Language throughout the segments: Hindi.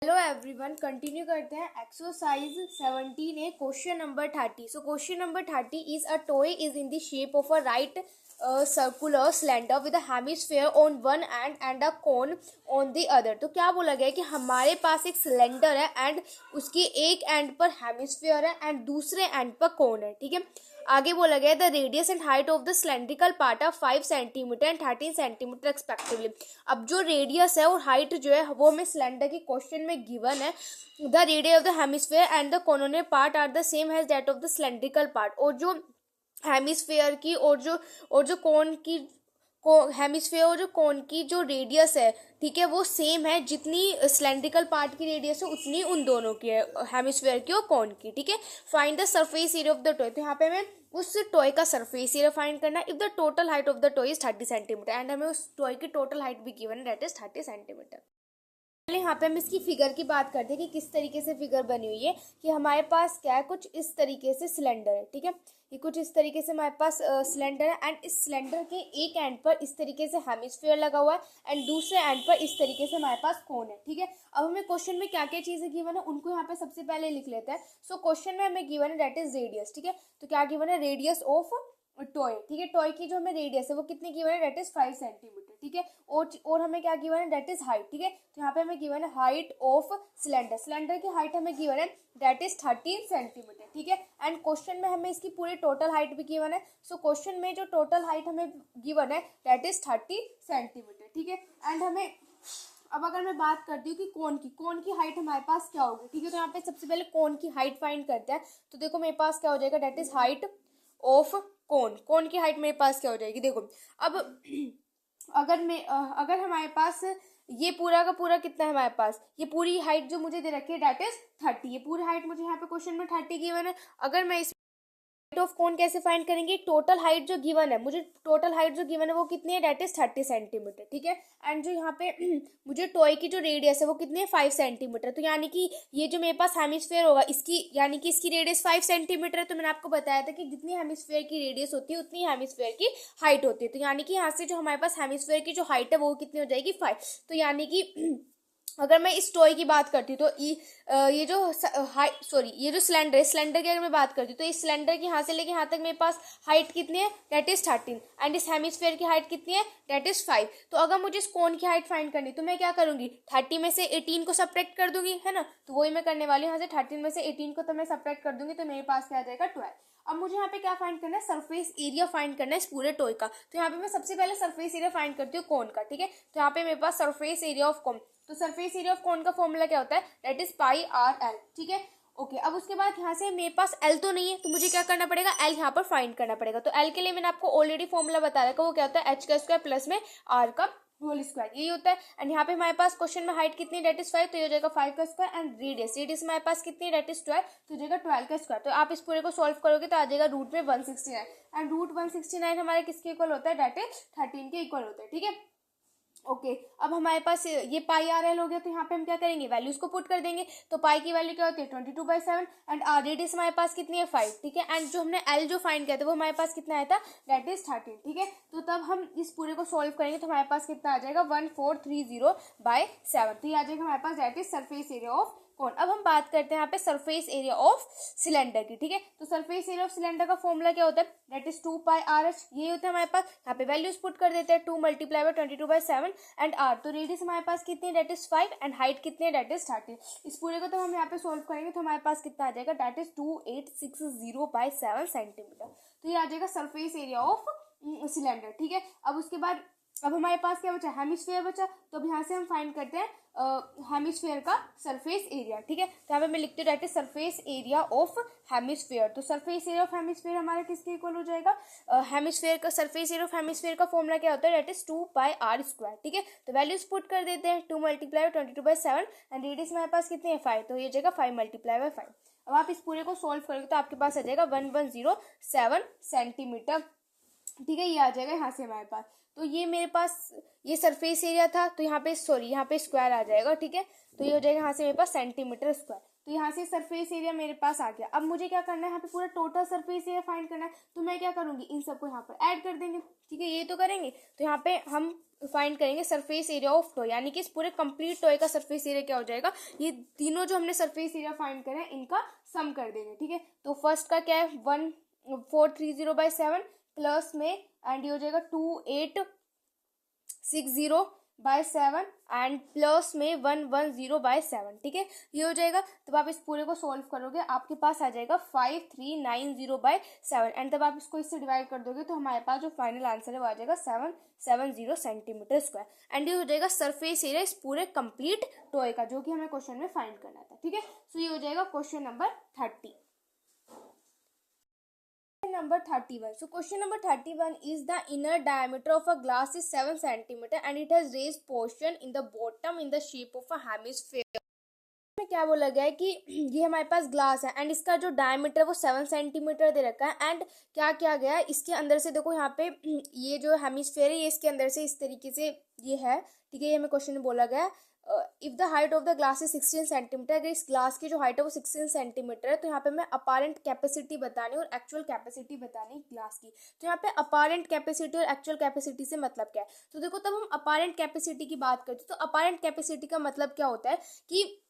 हेलो एवरीवन, कंटिन्यू करते हैं exercise 17 A question number 30। So question number 30 is a toy is in the shape of a right circular cylinder with a hemisphere on one and a cone on the other. तो क्या बोला गया है कि हमारे पास एक सिलेंडर है एंड उसके एक एंड पर हेमिस्फेयर है एंड दूसरे एंड पर कोन है। ठीक है, आगे बोला गया the radius and height of the cylindrical part of 5 centimetre and 13 centimetre respectively. अब जो रेडियस है और हाइट जो है वो हमें सिलेंडर के क्वेश्चन में गिवन है। The radius of the hemisphere and the conical part are the same as that of the cylindrical part. और जो हेमिस्फेयर की और जो कोन की हेमिस्फेयर और जो कोन की जो रेडियस है, ठीक है, वो सेम है। जितनी सिलेंड्रिकल पार्ट की रेडियस है उतनी उन दोनों की है, हेमिस्फेयर की और कोन की। ठीक है, find the surface area of the toy. तो यहाँ पे हमें उस टॉय का सरफेस एरिया फाइंड करना है। If the total height of the toy is 30 centimetre and हमें उस टॉय की टोटल हाइट भी गिवन है, दैट इज 30 सेंटीमीटर। पहले यहाँ पे हम इसकी फिगर की बात करते हैं कि किस तरीके से फिगर बनी हुई है। कि हमारे पास क्या है, कुछ इस तरीके से सिलेंडर है। ठीक है, ये कुछ इस तरीके से हमारे पास सिलेंडर है एंड इस सिलेंडर के एक एंड पर इस तरीके से हेमिस्फीयर लगा हुआ है एंड दूसरे एंड पर इस तरीके से हमारे पास कोन है। ठीक है, अब हमें क्वेश्चन में क्या क्या चीजें गिवन है उनको यहाँ पे सबसे पहले लिख लेते हैं। सो क्वेश्चन में हमें गिवन है दैट इज रेडियस। ठीक है, तो क्या गिवन है, रेडियस ऑफ टॉय। ठीक है, टॉय की जो हमें रेडियस है वो कितनी गिवन है, दैट इज 5 सेंटीमीटर। ठीक है, और हमें क्या गिवन है, दैट इज हाइट। ठीक है, तो यहाँ पे हमें गिवन है हाइट ऑफ सिलेंडर। सिलेंडर की हाइट हमें गिवन है दैट इज 13 सेंटीमीटर। ठीक है, एंड क्वेश्चन में हमें इसकी पूरी टोटल हाइट भी गिवन है। सो क्वेश्चन में जो टोटल हाइट हमें गिवन है दैट इज 30 सेंटीमीटर। ठीक है, एंड हमें अब अगर मैं बात करती हूँ कि कोन की हाइट हमारे पास क्या होगी। ठीक है, तो यहाँ पे सबसे पहले कोन की हाइट फाइंड करते हैं। तो देखो मेरे पास क्या हो जाएगा, that is height of cone की हाइट मेरे पास क्या हो जाएगी। देखो अब अगर हमारे पास ये पूरा का पूरा कितना है, हमारे पास ये पूरी हाइट जो मुझे दे रखी है दैट इज 30। ये पूरी हाइट मुझे यहाँ पे क्वेश्चन में 30 गिवन है। अगर मैं इस हाइट ऑफ कोन कैसे फाइंड करेंगे, टोटल हाइट जो गिवन है, मुझे टोटल हाइट जो गिवन है वो कितनी है, दैट इज 30 सेंटीमीटर। ठीक है, एंड जो यहाँ पे मुझे टॉय की जो रेडियस है वो कितनी है, 5 सेंटीमीटर। तो यानी कि ये जो मेरे पास हेमिस्फेयर होगा इसकी यानी कि इसकी रेडियस 5 सेंटीमीटर है। तो मैंने आपको बताया था कि जितनी हेमिस्फेयर की रेडियस होती है उतनी हेमिस्फेयर की हाइट होती है। तो यानी कि यहाँ से जो हमारे पास हेमिस्फेयर की जो हाइट है वो कितनी हो जाएगी, 5। तो यानी कि अगर मैं इस टॉय की बात करती हूँ तो ये जो सिलेंडर है, सिलेंडर की अगर मैं बात करती हूँ तो इस सिलेंडर की यहाँ से लेके यहाँ तक मेरे पास हाइट कितनी है, दैट इज 13 एंड इस हेमिस्फेयर की हाइट कितनी है, दैट इज 5। तो अगर मुझे इस कोन की हाइट फाइंड करनी तो मैं क्या करूंगी, 30 में से 18 को सब्ट्रैक्ट कर दूंगी, है ना। तो वही मैं करने वाली हूँ, यहाँ से 13 में से 18 को तो मैं सब्ट्रैक्ट कर दूंगी तो मेरे पास क्या आ जाएगा, 12। अब मुझे यहाँ पे क्या फाइंड करना है, सरफेस एरिया फाइंड करना है इस पूरे टॉय का। तो यहाँ पे मैं सबसे पहले सरफेस एरिया फाइंड करती हूँ कोन का। ठीक है, तो यहाँ पे मेरे पास सरफेस एरिया ऑफ कोन, तो सरफेस एरिया ऑफ कोन का फॉर्मूला क्या होता है, that is pi R L. ठीक है, ओके। अब उसके बाद यहाँ से मेरे पास एल तो नहीं है तो मुझे क्या करना पड़ेगा, एल यहाँ पर फाइंड करना पड़ेगा। तो एल के लिए मैंने आपको ऑलरेडी फॉर्मूला बता रखा, वो क्या होता है, एच का स्क्वायर प्लस में आर का होल स्क्वायर, यही होता है। एंड यहाँ पे हमारे पास क्वेश्चन में हाइट कितनी, दैट इज 5, तो ये हो जाएगा 5 का स्क्वायर। एंड रेडियस हमारे पास कितनी, दैट इज 12, तो हो जाएगा 12 का स्क्वायर। तो आप इस पूरे को सॉल्व करोगे तो आ जाएगा रूट में 169 एंड रूट 169 हमारे किसके इक्वल होता है, दैट इज 13 के इक्वल होता है। ठीक है, ओके। अब हमारे पास ये पाई आर एल हो गया, तो यहाँ पे हम क्या करेंगे, वैल्यूज को पुट कर देंगे। तो पाई की वैल्यू क्या होती है, 22/7 एंड आर रेडियस हमारे पास कितनी है, 5। ठीक है, एंड जो हमने एल जो फाइंड किया था वो हमारे पास कितना आया था, दैट इज 13। ठीक है, तो तब हम इस पूरे को सॉल्व करेंगे तो हमारे पास कितना आ जाएगा, 1430/7। तो ये आ जाएगा हमारे पास that is surface area of cone. अब हम बात करते हैं यहाँ पे सरफेस एरिया ऑफ सिलेंडर की। ठीक है, तो सरफेस एरिया ऑफ सिलेंडर का फॉर्मूला क्या होता है, दैट इज 2πRH। ये होता है हमारे पास, यहाँ पे वैल्यूज पुट कर देते हैं, 2 × 22/7 एंड आर। तो रेडियस हमारे पास कितनी है, दैट इज 5 एंड हाइट कितनी है, दैट इज 13। इस पूरे को तो हम यहाँ पे सोल्व करेंगे तो हमारे पास कितना आ जाएगा, दैट इज 2860/7 सेंटीमीटर। तो ये आ जाएगा सरफेस एरिया ऑफ सिलेंडर। ठीक है, अब उसके बाद अब हमारे पास क्या बचा, हेमिस्फीयर बचा। तो अब यहाँ से हम फाइंड करते हैं हेमिस्फीयर का सरफेस एरिया। ठीक है, तो यहाँ पे मैं लिखती हूँ that is surface area of hemisphere. तो सरफेस एरिया ऑफ हेमिस्फीयर हमारा किसके इक्वल हो जाएगा, हेमिस्फीयर का सरफेस एरिया ऑफ हेमिस्फीयर का फॉर्मूला क्या होता है, दैट इज 2πr²। ठीक है, तो वैल्यूज पुट कर देते हैं, 2 × 22/7 एंड रेडियस हमारे पास कितनी है, 5। तो ये जाएगा 5 × 5। अब आप इस पूरे को सॉल्व करोगे तो आपके पास आ जाएगा 1107 सेंटीमीटर। ठीक है, ये आ जाएगा यहाँ से हमारे पास। तो ये मेरे पास ये सरफेस एरिया था, तो यहाँ पे स्क्वायर आ जाएगा। ठीक है, तो ये हो जाएगा यहाँ से मेरे पास सेंटीमीटर स्क्वायर। तो यहाँ से सरफेस एरिया मेरे पास आ गया। अब मुझे क्या करना है, यहाँ पे पूरा टोटल सरफेस एरिया फाइंड करना है। तो मैं क्या करूंगी, इन सबको यहाँ पर ऐड कर देंगे। ठीक है, ये तो करेंगे। तो यहाँ पे हम फाइंड करेंगे सरफेस एरिया ऑफ टॉय, यानी कि इस पूरे कंप्लीट टॉय का सरफेस एरिया क्या हो जाएगा, ये तीनों जो हमने सरफेस एरिया फाइंड करे हैं इनका सम कर देंगे। ठीक है, तो फर्स्ट का क्या है 1430/7 प्लस में एंड ये हो जाएगा 2860/7 एंड प्लस में 110/7। ठीक है, ये हो जाएगा। तब आप इस पूरे को सॉल्व करोगे, आपके पास आ जाएगा 5390/7 एंड तब आप इसको इससे डिवाइड कर दोगे तो हमारे पास जो फाइनल आंसर है वो आ जाएगा 770 सेंटीमीटर स्क्वायर एंड ये हो जाएगा सरफेस एरिया इस पूरे कंप्लीट टॉय का, जो कि हमें क्वेश्चन में फाइंड करना था। ठीक है, सो ये हो जाएगा question number 30। Number 31. So question number 31 is the inner diameter of a glass is 7 centimeter and it has raised portion in the bottom in the shape of a hemisphere. में क्या बोला गया है कि ये हमारे पास ग्लास है एंड इसका जो डायमीटर वो 7 सेंटीमीटर दे रखा है एंड क्या किया गया है इसके अंदर से, देखो यहाँ पे ये जो हेमिस्फेयर है ये इसके अंदर से इस तरीके से ये है। ठीक है, ये हमें क्वेश्चन में बोला गया है if the height of the glass is 16 centimetre, अगर इस ग्लास की जो हाइट है वो 16 सेंटीमीटर है तो यहाँ पे मैं अपारेंट कैपेसिटी बतानी और एक्चुअल कैपेसिटी बतानी ग्लास की। तो यहाँ पे अपारेंट कैपेसिटी और एक्चुअल कैपेसिटी से मतलब क्या है, तो देखो तब हम अपारेंट कैपेसिटी की बात करते हैं तो अपारेंट कैपेसिटी का मतलब क्या होता है कि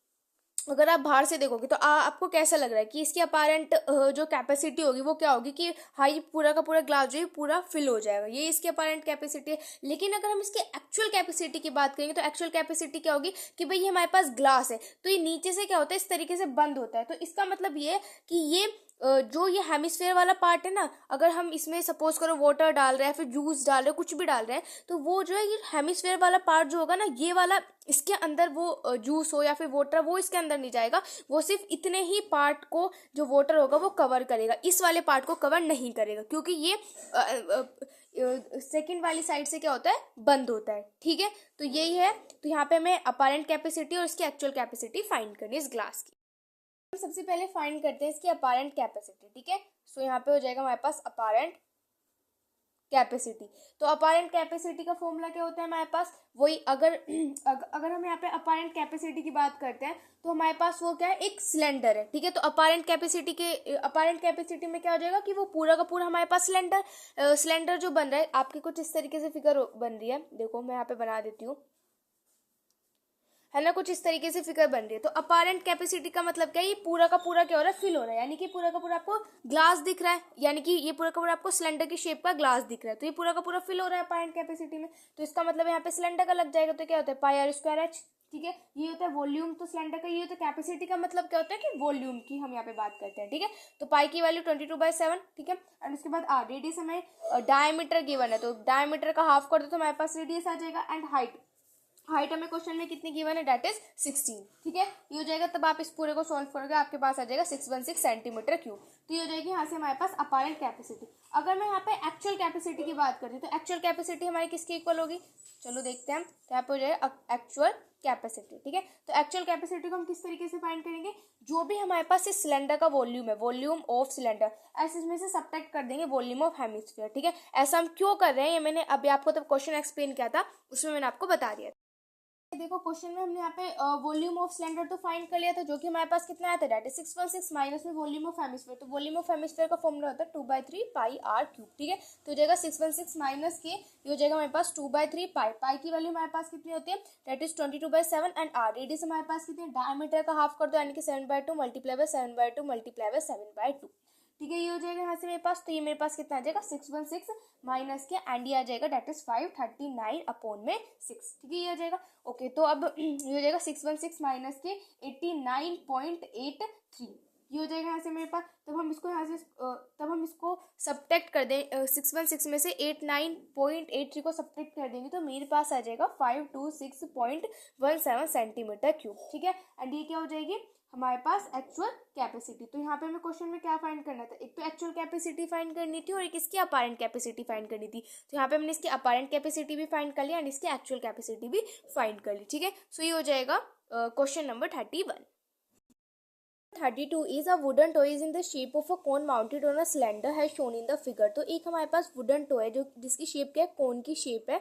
अगर आप बाहर से देखोगे तो आपको कैसा लग रहा है कि इसकी अपारेंट जो कैपेसिटी होगी वो क्या होगी कि हाई पूरा का पूरा ग्लास जो है पूरा फिल हो जाएगा, ये इसकी अपारेंट कैपेसिटी है। लेकिन अगर हम इसकी एक्चुअल कैपेसिटी की बात करेंगे तो एक्चुअल कैपेसिटी क्या होगी कि भाई ये हमारे पास ग्लास है तो ये नीचे से क्या होता है इस तरीके से बंद होता है, तो इसका मतलब ये कि ये जो ये हेमिस्फेयर वाला पार्ट है ना, अगर हम इसमें सपोज करो वाटर डाल रहे हैं फिर जूस डाल रहे हैं कुछ भी डाल रहे हैं तो वो जो है ये हेमिस्फेयर वाला पार्ट जो होगा ना ये वाला इसके अंदर वो जूस हो या फिर वाटर वो इसके अंदर नहीं जाएगा, वो सिर्फ इतने ही पार्ट को जो वाटर होगा वो कवर करेगा, इस वाले पार्ट को कवर नहीं करेगा क्योंकि ये सेकेंड वाली साइड से क्या होता है बंद होता है। ठीक है, तो यही है। तो यहाँ पे हमें अपारेंट कैपेसिटी और इसकी एक्चुअल कैपेसिटी फाइंड करनी है इस ग्लास की। हम सबसे पहले फाइंड करते हैं इसकी अपारेंट कैपेसिटी। ठीक है, सो यहाँ पे हो जाएगा हमारे पास अपारेंट कैपेसिटी। तो अपारेंट कैपेसिटी का फॉर्मूला क्या होता है हमारे पास, वही अगर हम यहाँ पे अपारेंट कैपेसिटी की बात करते हैं तो हमारे पास वो क्या है एक सिलेंडर है। ठीक है, तो अपारेंट कैपेसिटी में क्या हो जाएगा कि वो पूरा का पूरा हमारे पास सिलेंडर जो बन रहा है, आपकी कुछ इस तरीके से फिगर बन रही है, देखो मैं यहाँ पे बना देती हूँ, है ना, कुछ इस तरीके से फिगर बन रही है। तो अपारेंट कैपेसिटी का मतलब क्या है, ये पूरा का पूरा क्या हो रहा है फिल हो रहा है, यानी कि पूरा का पूरा आपको ग्लास दिख रहा है, यानी कि ये पूरा का पूरा आपको सिलेंडर की शेप का ग्लास दिख रहा है, तो ये पूरा का पूरा फिल हो रहा है अपारेंट कैपेसिटी में, तो इसका मतलब यहाँ पे सिलेंडर का लग जाएगा, तो क्या होता है πr²h। ठीक है, ये होता है वॉल्यूम, तो सिलेंडर का ये होता है कैपेसिटी का मतलब क्या होता है कि वॉल्यूम की हम यहाँ पे बात करते हैं। ठीक है, तो पाई की वैल्यू 22/7। ठीक है, एंड उसके बाद रेडियस हमें डायमीटर गिवन है तो डायमीटर का हाफ कर दो तो हमारे पास रेडियस आ जाएगा एंड हाइट हमें क्वेश्चन में कितनी गिवन है दैट इज 16। ठीक है, ये हो जाएगा। तब आप इस पूरे को सॉल्व करोगे आपके पास आ जाएगा 616 सेंटीमीटर क्यूब। तो ये हो जाएगी यहाँ से हमारे पास अपारेंट कैपेसिटी। अगर मैं यहाँ पे एक्चुअल कैपेसिटी की बात करती हूँ तो एक्चुअल कैपेसिटी हमारी किसके इक्वल होगी, चलो देखते हैं। तो यहाँ पे हो जाएगा एक्चुअल कैपेसिटी। ठीक है, तो एक्चुअल कैपेसिटी को हम किस तरीके से फाइंड करेंगे, जो भी हमारे पास इस सिलेंडर का वॉल्यूम है, वॉल्यूम ऑफ सिलेंडर, ऐसे इसमें से सब्ट्रैक्ट कर देंगे वॉल्यूम ऑफ हेमिस्फीयर। ठीक है, ऐसा हम क्यों कर रहे हैं ये मैंने अभी आपको तब क्वेश्चन एक्सप्लेन किया था उसमें मैंने आपको बता दिया। देखो क्वेश्चन में हमने यहाँ पे वॉल्यूम ऑफ सिलेंडर तो फाइंड कर लिया था, जो कि हमारे पास कितना आया था दैट इज 616 माइनस में वॉल्यूम ऑफ हेमिस्फीयर। तो वॉल्यूम ऑफ हेमिस्फीयर का फॉर्मूला होता है 2/3 पाई आर क्यूब। ठीक है, तो हो जाएगा 616 माइनस के, ये हो जाएगा हमारे पास 2/3 पाई की वैल्यू हमारे पास कितनी होती है that is 22/7 and are radius हमारे पास कितनी है, डायमीटर का हाफ कर दो यानी कि 7/2 मल्टीप्लाई बाय 7/2 मल्टीप्लाई बाय 7/2। ठीक है, ये हो जाएगा यहाँ से मेरे पास, तो ये मेरे पास कितना आ जाएगा 616 माइनस के एंड ये आ जाएगा दैट इज 539/6। ठीक है, ये हो जाएगा। ओके, तो अब ये हो जाएगा 616 माइनस के 89.83, ये हो जाएगा यहाँ से मेरे पास। तब हम इसको यहाँ से तब हम इसको सब्ट्रैक्ट कर दें 616 में से 89.83 को सब्ट्रैक्ट कर देंगे तो मेरे पास आ जाएगा 526.17 सेंटीमीटर क्यूब। ठीक है, एंड ये क्या हो जाएगी हमारे पास एक्चुअल कैपेसिटी। तो यहाँ पे हमें क्वेश्चन में क्या फाइंड करना था, एक तो एक्चुअल कैपेसिटी फाइंड करनी थी और एक इसकी अपारेंट कैपेसिटी फाइंड करनी थी। तो यहाँ पे हमने इसकी अपारेंट कैपेसिटी भी फाइंड कर लिया एंड इसकी एक्चुअल कैपेसिटी भी फाइंड कर ली। ठीक है, सो ये हो जाएगा question number 31। 32 is a wooden toy is in the shape of a cone mounted on a cylinder has shown in the figure। तो एक हमारे पास वुडन टॉय जो जिसकी शेप क्या है कोन की शेप है,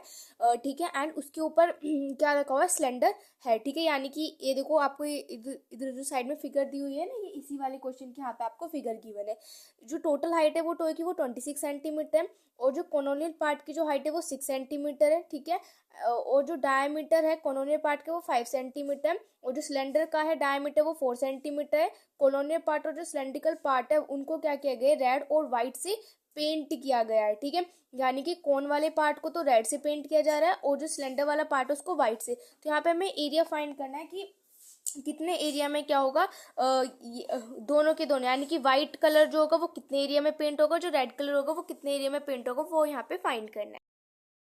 ठीक है, एंड उसके ऊपर क्या रखा हुआ है सिलेंडर है। ठीक है, यानी कि ये देखो आपको इधर जो साइड में फिगर दी हुई है ना, ये इसी वाले क्वेश्चन के यहाँ पे आपको फिगर गिवन है। जो टोटल हाइट है वो टॉय की वो 26 सेंटीमीटर है और जो कोनोनियल पार्ट की जो हाइट है वो 6 सेंटीमीटर है। ठीक है, और जो डायमीटर है कोलोनियल पार्ट के वो 5 सेंटीमीटर है, और जो सिलेंडर का है डायमीटर वो 4 सेंटीमीटर है। कोलोनियल पार्ट और जो सिलेंड्रिकल पार्ट है उनको क्या किया गया, रेड और व्हाइट से पेंट किया गया है, ठीक है। यानी कि कोन वाले पार्ट को तो रेड से पेंट किया जा रहा है और जो सिलेंडर वाला पार्ट है उसको व्हाइट से। तो यहाँ पे हमें एरिया फाइंड करना है कि कितने एरिया में क्या होगा, दोनों के दोनों, यानी कि व्हाइट कलर जो होगा वो कितने एरिया में पेंट होगा, जो रेड कलर होगा वो कितने एरिया में पेंट होगा, वो यहाँ पे फाइंड करना है।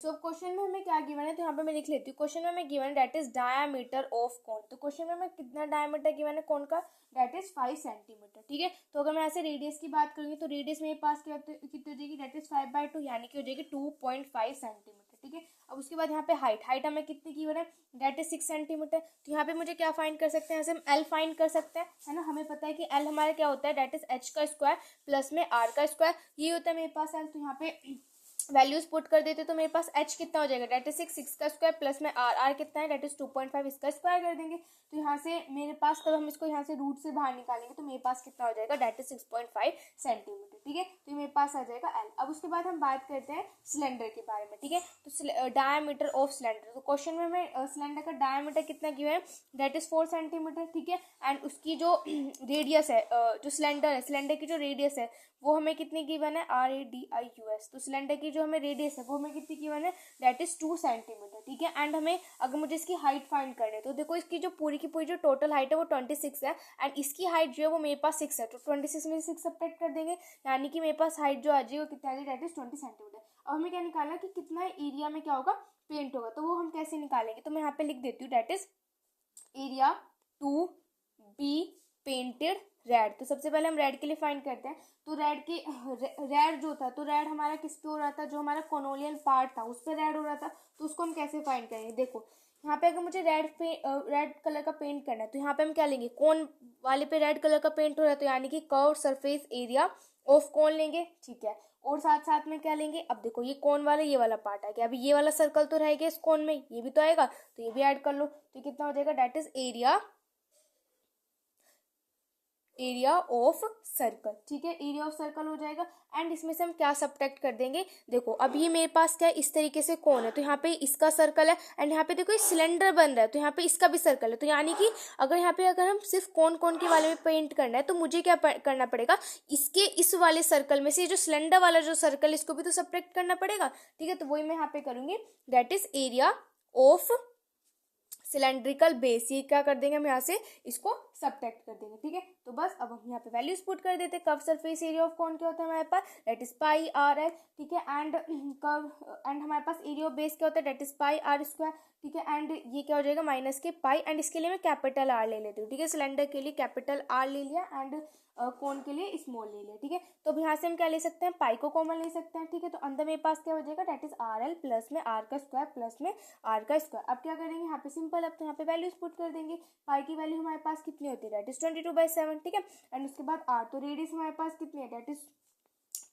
तो क्वेश्चन में हमें क्या गिवन है, तो यहाँ पे मैं लिख लेती हूँ। क्वेश्चन में हमें गिवन है that is diameter of cone. तो क्वेश्चन में हमें कितना डायमीटर गिवन है कोन का, दैट इज 5 सेंटीमीटर, ठीक है। तो अगर मैं ऐसे रेडियस की बात करूंगी तो रेडियस मेरे पास क्या कितनी हो जाएगी, दैट इज 5/2, यानी कि हो जाएगी 2.5 सेंटीमीटर, ठीक है। अब उसके बाद यहाँ पे हाइट हमें कितनी गिवन है, दैट इज 6 सेंटीमीटर। तो यहाँ पे मुझे क्या फाइंड कर सकते हैं, ऐसे हम एल फाइंड कर सकते हैं, है ना। हमें पता है कि एल हमारा क्या होता है, दैट इज एच का स्क्वायर प्लस में आर का स्क्वायर, ये होता है मेरे पास एल। तो यहाँ पे वैल्यूज पुट कर देते तो मेरे पास h कितना हो जाएगा, डेट इज 6 का स्क्वायर प्लस में r कितना है, डेट इज 2.5, इसका स्क्वायर कर देंगे। तो यहाँ से मेरे पास कब हम इसको यहाँ से रूट से बाहर निकालेंगे तो मेरे पास कितना हो जाएगा, डेट इज 6.5 सेंटीमीटर, ठीक है। तो मेरे पास आ जाएगा l। अब उसके बाद हम बात करते हैं सिलेंडर के बारे में, ठीक है। तो डायमीटर ऑफ सिलेंडर, तो क्वेश्चन में हमें सिलेंडर का डायमीटर कितना किया है, दैट इज 4 सेंटीमीटर, ठीक है। एंड उसकी जो रेडियस है, जो सिलेंडर है, सिलेंडर की जो रेडियस है वो हमें कितनी गिवन है, RADIUS। तो सिलेंडर की जो हमें रेडियस है वो हमें कितनी गिवन है, दैट इज 2 सेंटीमीटर, ठीक है। एंड हमें अगर मुझे इसकी हाइट फाइंड करनी है तो देखो इसकी जो पूरी की पूरी जो टोटल हाइट है वो 26 है, एंड इसकी हाइट जो है वो मेरे पास 6 है। तो 26 में 6 सब्ट्रैक्ट कर देंगे, यानी कि मेरे पास हाइट जो आ जाएगी वो कितना आ जाएगी, दैट इज 20 सेंटीमीटर। अब हमें क्या निकालना है कि कितना एरिया में क्या होगा, पेंट होगा। तो वो हम कैसे निकालेंगे, तो मैं यहाँ पे लिख देती हूँ, that is area to be painted red. तो सबसे पहले हम रेड के लिए फाइंड करते हैं। तो रेड जो था, तो रेड हमारा किस पे हो रहा था, जो हमारा कोलोनियल पार्ट था उस पर रेड हो रहा था। तो उसको हम कैसे फाइंड करेंगे, देखो यहाँ पे अगर मुझे रेड कलर का पेंट करना है तो यहाँ पे हम क्या लेंगे, कोन वाले पे रेड कलर का पेंट हो रहा है तो यानी कि curve surface area of cone लेंगे, ठीक है। और साथ साथ में क्या लेंगे, अब देखो ये कोन वाला ये वाला पार्ट है, क्या अभी ये वाला सर्कल तो रहेगा इस कोन में, ये भी तो आएगा, तो ये भी ऐड कर लो। तो कितना हो जाएगा, that is area of circle, ठीक है। एरिया ऑफ सर्कल हो जाएगा। एंड इसमें से हम क्या सब्ट्रैक्ट कर देंगे, देखो अब ये मेरे पास क्या है, इस तरीके से कौन है, तो यहाँ पे इसका सर्कल है, एंड यहाँ पे देखो सिलेंडर बन रहा है तो यहाँ पे इसका भी सर्कल है। तो यानी कि अगर यहाँ पे अगर हम सिर्फ कौन कौन के वाले में पेंट करना है तो मुझे क्या करना पड़ेगा, इसके इस वाले सर्कल में से जो सिलेंडर वाला जो सर्कल इसको भी तो सब्ट्रैक्ट करना पड़ेगा, ठीक है। तो वही मैं यहाँ पे करूंगी, that is area of cylindrical base, ये क्या कर देंगे हम यहाँ से इसको सब्ट्रैक्ट कर देंगे, ठीक है। तो बस अब हम यहाँ पे वैल्यूज पुट कर देते हैं। कर्व सरफेस एरिया ऑफ कौन क्या होता है हमारे पास, दैट इज पाई आर है, ठीक है। एंड हमारे पास एरिया ऑफ बेस क्या होता है, that is pi R square, ठीक है। एंड ये क्या हो जाएगा, माइनस के पाई, एंड इसके लिए मैं कैपिटल आर ले लेती हूँ, ठीक है। सिलेंडर के लिए कैपिटल आर ले लिया एंड कौन के लिए स्मॉल ले लिया, ठीक है। तो अब यहाँ से हम क्या ले सकते हैं, पाई को कॉमन ले सकते हैं, ठीक है। तो अंदर मेरे पास क्या हो जाएगा, दैट इज RL प्लस में आर का स्क्वायर प्लस में आर का स्क्वायर। अब क्या करेंगे यहाँ पे सिंपल, अब तो यहाँ पे वैल्यूज पुट कर देंगे। पाई की वैल्यू हमारे पास कितनी होती है, दैट इज 22/7, ठीक है। एंड उसके बाद आर, तो रेडियस हमारे पास कितनी है, दैट इज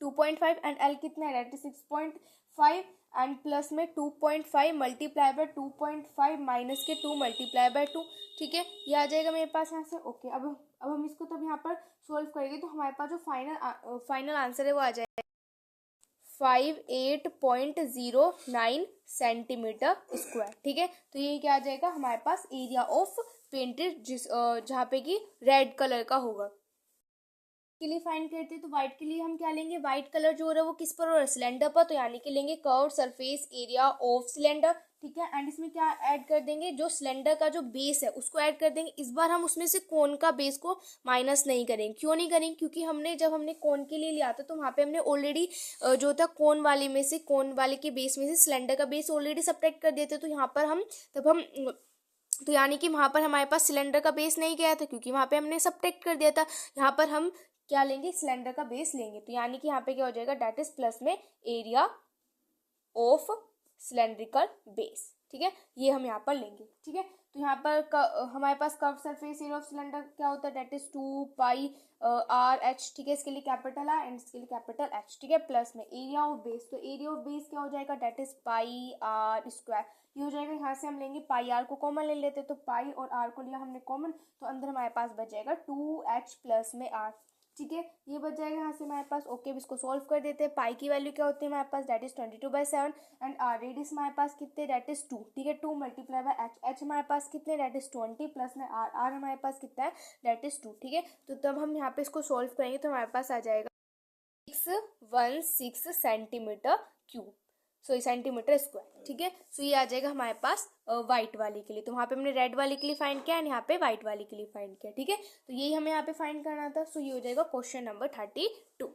2.5, एंड एल कितना है, दैट इज 6.5, एंड प्लस में 2.5 मल्टीप्लाई बाय 2.5 माइनस के 2 मल्टीप्लाई बाय 2, ठीक है। ये आ जाएगा मेरे पास यहाँ से, ओके। अब हम इसको तब यहाँ पर सोल्व करेंगे तो हमारे पास जो फाइनल आंसर है वो आ जाएगा 58.09 सेंटीमीटर स्क्वायर, ठीक है। तो ये क्या आ जाएगा हमारे पास एरिया ऑफ पेंटेड, जहाँ पे कि रेड कलर का होगा। के लिए फाइंड करते हैं तो व्हाइट के लिए हम क्या लेंगे, व्हाइट कलर जो हो रहा है वो किस पर हो रहा है, सिलेंडर पर, तो यानी कि लेंगे curve surface area of cylinder, ठीक है। एंड इसमें क्या ऐड कर देंगे, जो सिलेंडर का जो बेस है उसको ऐड कर देंगे। इस बार हम उसमें से कोन का बेस को माइनस नहीं करेंगे, क्यों नहीं करेंगे, क्योंकि जब हमने कोन के लिए लिया था तो वहाँ पे हमने ऑलरेडी जो था कोन वाले के बेस में से सिलेंडर का बेस ऑलरेडी सब्ट्रैक्ट कर दिए थे। तो यहाँ पर हम तो यानी कि वहाँ पर हमारे पास सिलेंडर का बेस नहीं गया था क्योंकि वहाँ पे हमने सब्ट्रैक्ट कर दिया था। यहाँ पर हम क्या लेंगे, सिलेंडर का बेस लेंगे। तो यानी कि यहाँ पे क्या हो जाएगा, दैट इज प्लस में एरिया ऑफ सिलेंड्रिकल बेस, ठीक है। ये हम यहाँ पर लेंगे, ठीक है। तो यहाँ पर हमारे पास curve surface area of cylinder क्या होता है, दैट इज 2πr/h, ठीक है। इसके लिए कैपिटल आर एंड इसके लिए कैपिटल एच, ठीक है। प्लस में एरिया ऑफ बेस, तो एरिया ऑफ बेस क्या हो जाएगा, that is pi R square, ये हो जाएगा। यहाँ से हम लेंगे पाई आर को कॉमन ले लेते, तो पाई और आर को लिया हमने कॉमन, तो अंदर हमारे पास बच जाएगा 2h प्लस में आर, ठीक है, ये बच जाएगा यहाँ से हमारे पास। ओके, अब इसको सॉल्व कर देते हैं। पाई की वैल्यू क्या होती है हमारे पास, that is 22/7 and are radius हमारे पास कितने, दैट इज 2। ठीक है, 2 मल्टीप्लाई बाय एच, एच हमारे पास कितने, दैट इज 20 प्लस में आर, आर हमारे पास कितना है, दैट इज 2। ठीक है, तो तब हम यहाँ पे इसको सॉल्व करेंगे तो हमारे पास आ जाएगा 616 सेंटीमीटर क्यूब, सो सेंटीमीटर स्क्वायर। ठीक है, सो ये आ जाएगा हमारे पास व्हाइट वाले के लिए। तो वहाँ पे हमने रेड वाले के लिए फाइंड किया एंड यहाँ पे व्हाइट वाले के लिए फाइंड किया। ठीक है, तो यही हमें यहाँ पे फाइंड करना था। सो ये हो जाएगा क्वेश्चन नंबर 32।